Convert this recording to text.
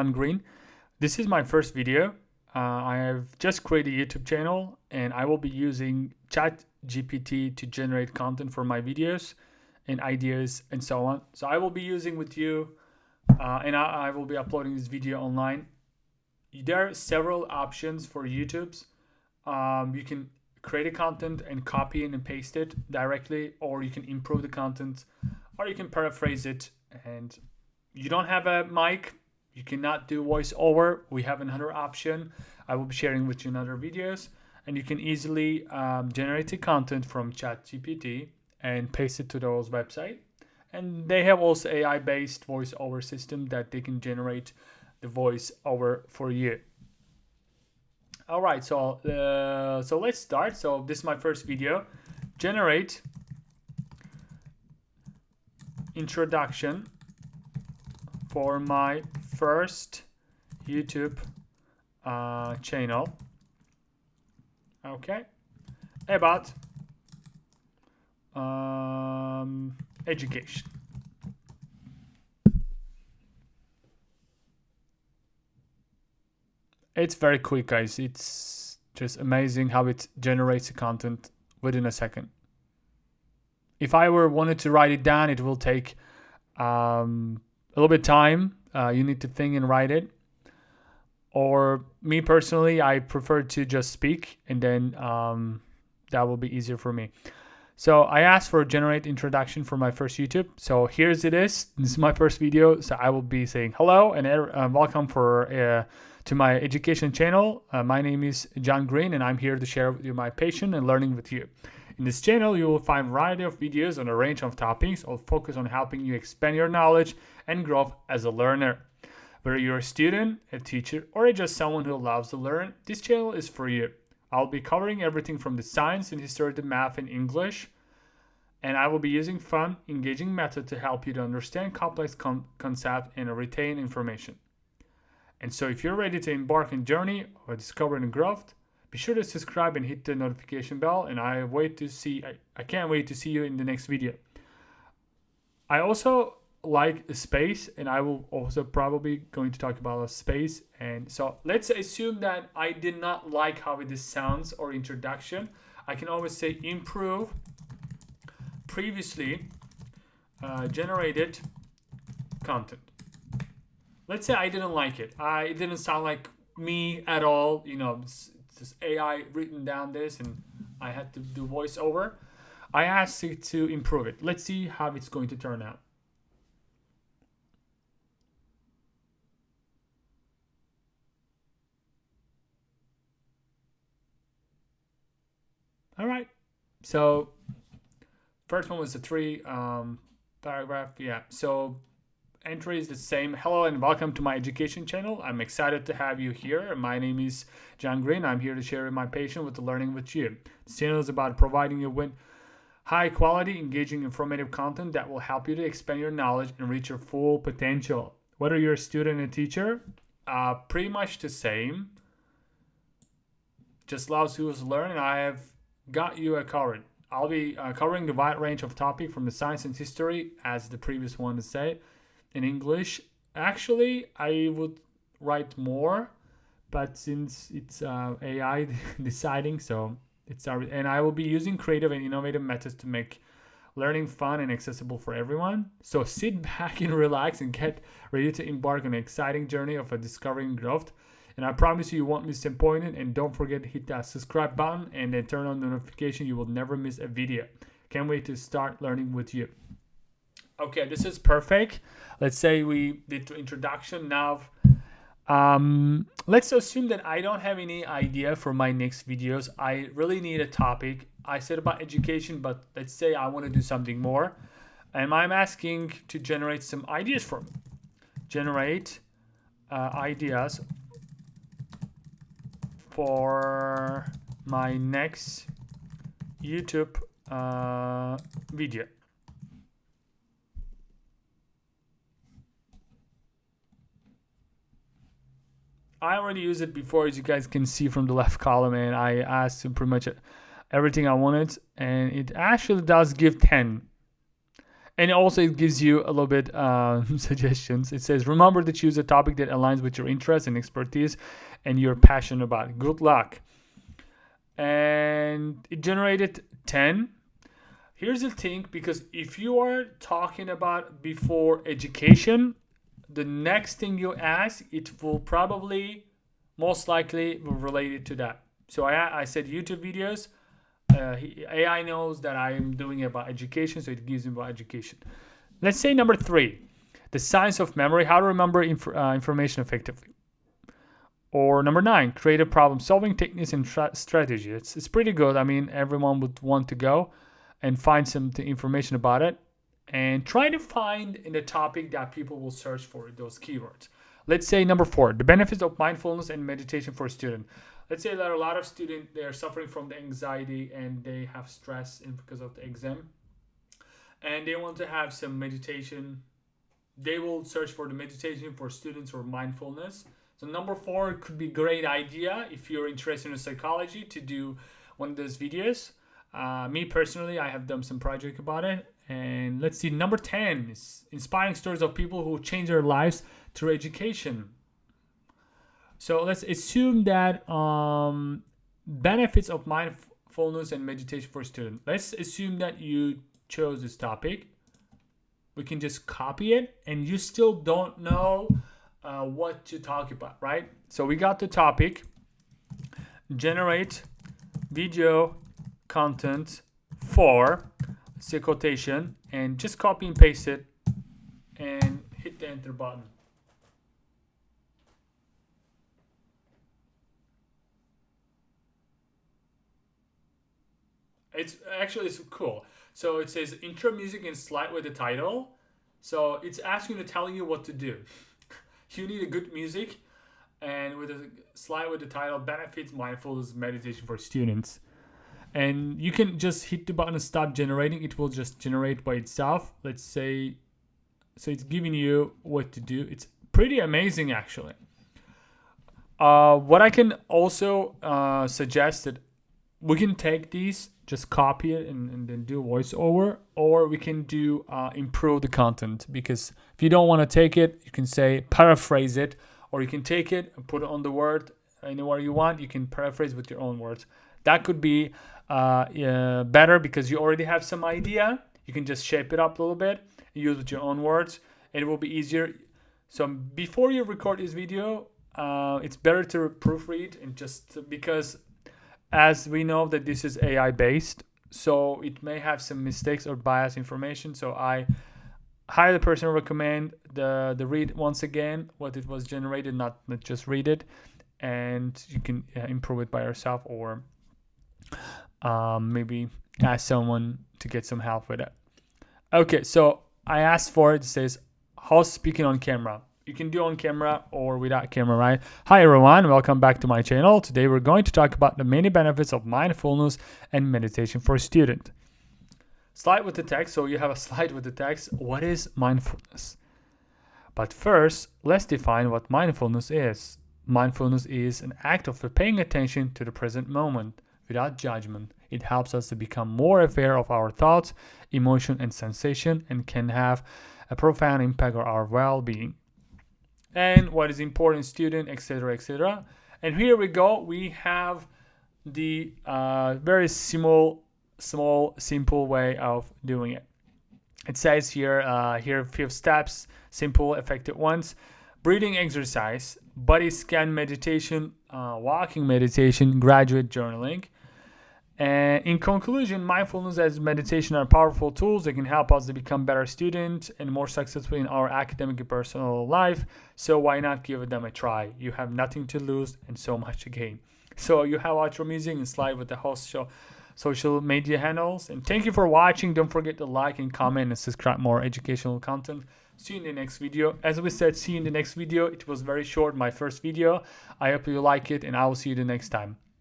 I'm Green. This is my first video. I have just created a YouTube channel and I will be using Chat GPT to generate content for my videos and ideas and so on. So I will be using with you and I will be uploading this video online. There are several options for YouTube's. You can create a content and copy it and paste it directly, or you can improve the content, or you can paraphrase it. And you don't have a mic, you cannot do voiceover, we have another option I will be sharing with you in other videos, and you can easily generate the content from ChatGPT and paste it to those website. And they have also AI based voiceover system that they can generate the voiceover for you. All right, so let's start. So this is my first video. Generate introduction for my first YouTube channel. Okay, about education. It's very quick, guys. It's just amazing how it generates the content within a second. If I wanted to write it down, it will take a little bit of time. You need to think and write it. Or me personally, I prefer to just speak, and then that will be easier for me. So I asked for a generate introduction for my first YouTube. So here's it is. This is my first video. So I will be saying hello and welcome to my education channel. My name is John Green, and I'm here to share with you my passion and learning with you. In this channel, you will find a variety of videos on a range of topics. I'll focus on helping you expand your knowledge and grow as a learner. Whether you're a student, a teacher, or just someone who loves to learn, this channel is for you. I'll be covering everything from the science and history to math and English, and I will be using fun, engaging methods to help you to understand complex concepts and retain information. And so if you're ready to embark on a journey of discovery and growth, be sure to subscribe and hit the notification bell, and I can't wait to see you in the next video. I also like space, and I will also probably going to talk about space. And so let's assume that I did not like how this sounds or introduction. I can always say improve previously generated content. Let's say I didn't like it. It didn't sound like me at all. It's just AI written down this, and I had to do voiceover. I asked it to improve it. Let's see how it's going to turn out. All right. So first one was the 3 paragraph. Yeah. So entry is the same. Hello and welcome to my education channel. I'm excited to have you here. My name is John Green. I'm here to share my passion with learning with you. This channel is about providing you with high quality, engaging, informative content that will help you to expand your knowledge and reach your full potential. Whether you're a student or a teacher, pretty much the same. Just loves who is learning. I have got you covered. I'll be covering the wide range of topics from the science and history, as the previous one to say. In English, actually, I would write more, but since it's AI deciding, so it's and I will be using creative and innovative methods to make learning fun and accessible for everyone. So sit back and relax and get ready to embark on an exciting journey of discovering growth. And I promise you won't miss a point. And don't forget to hit that subscribe button and then turn on the notification. You will never miss a video. Can't wait to start learning with you. Okay, this is perfect. Let's say we did the introduction. Now, let's assume that I don't have any idea for my next videos. I really need a topic. I said about education, but let's say I want to do something more. And I'm asking to generate some ideas for me. Generate ideas for my next YouTube video. I already used it before, as you guys can see from the left column, and I asked pretty much everything I wanted, and it actually does give 10. And also it gives you a little bit suggestions. It says, remember to choose a topic that aligns with your interests and expertise and you're passionate about. Good luck. And it generated 10. Here's the thing, because if you are talking about before education, the next thing you ask, it will probably, most likely, will relate it to that. So I said YouTube videos. AI knows that I am doing it about education, so it gives me about education. Let's say number 3, the science of memory, how to remember information effectively. Or number 9, creative problem-solving techniques and strategy. It's pretty good. I mean, everyone would want to go and find some information about it and try to find in the topic that people will search for those keywords. Let's say number 4, the benefits of mindfulness and meditation for a student. Let's say that a lot of students, they're suffering from the anxiety and they have stress because of the exam. And they want to have some meditation. They will search for the meditation for students or mindfulness. So number 4 could be a great idea if you're interested in psychology to do one of those videos. Me personally, I have done some project about it. And let's see, number 10 is inspiring stories of people who change their lives through education. So let's assume that benefits of mindfulness and meditation for students. Let's assume that you chose this topic. We can just copy it and you still don't know what to talk about, right? So we got the topic, generate video content for, let's say quotation, and just copy and paste it and hit the enter button. It's cool. So it says intro music and slide with the title. So it's asking to tell you what to do. You need a good music, and with a slide with the title, benefits mindfulness meditation for students. And you can just hit the button and start generating. It will just generate by itself. Let's say, so it's giving you what to do. It's pretty amazing, actually. What I can also suggest that we can take these, just copy it and then do voiceover, or we can do improve the content. Because if you don't want to take it, you can say paraphrase it, or you can take it and put it on the word anywhere you want. You can paraphrase with your own words. That could be better because you already have some idea. You can just shape it up a little bit, use with your own words, and it will be easier. So before you record this video, it's better to proofread, and just because as we know that this is AI based, so it may have some mistakes or biased information. So I highly personally recommend the read once again what it was generated, not just read it, and you can improve it by yourself, or maybe ask someone to get some help with it. Okay, so I asked for it. It says host speaking on camera. You can do on camera or without camera, right? Hi everyone, welcome back to my channel. Today we're going to talk about the many benefits of mindfulness and meditation for a student. Slide with the text. So you have a slide with the text. What is mindfulness? But first, let's define what mindfulness is. Mindfulness is an act of paying attention to the present moment without judgment. It helps us to become more aware of our thoughts, emotion, and sensation, and can have a profound impact on our well-being. And what is important, student, etc., etc. And here we go. We have the very small, simple way of doing it. It says here a few steps, simple, effective ones. Breathing exercise, body scan meditation, walking meditation, graduate journaling. And in conclusion, mindfulness and meditation are powerful tools that can help us to become better students and more successful in our academic and personal life. So why not give them a try? You have nothing to lose and so much to gain. So you have outro music and slide with the host show social media handles. And thank you for watching. Don't forget to like and comment and subscribe more educational content. See you in the next video. As we said, see you in the next video. It was very short, my first video. I hope you like it, and I will see you the next time.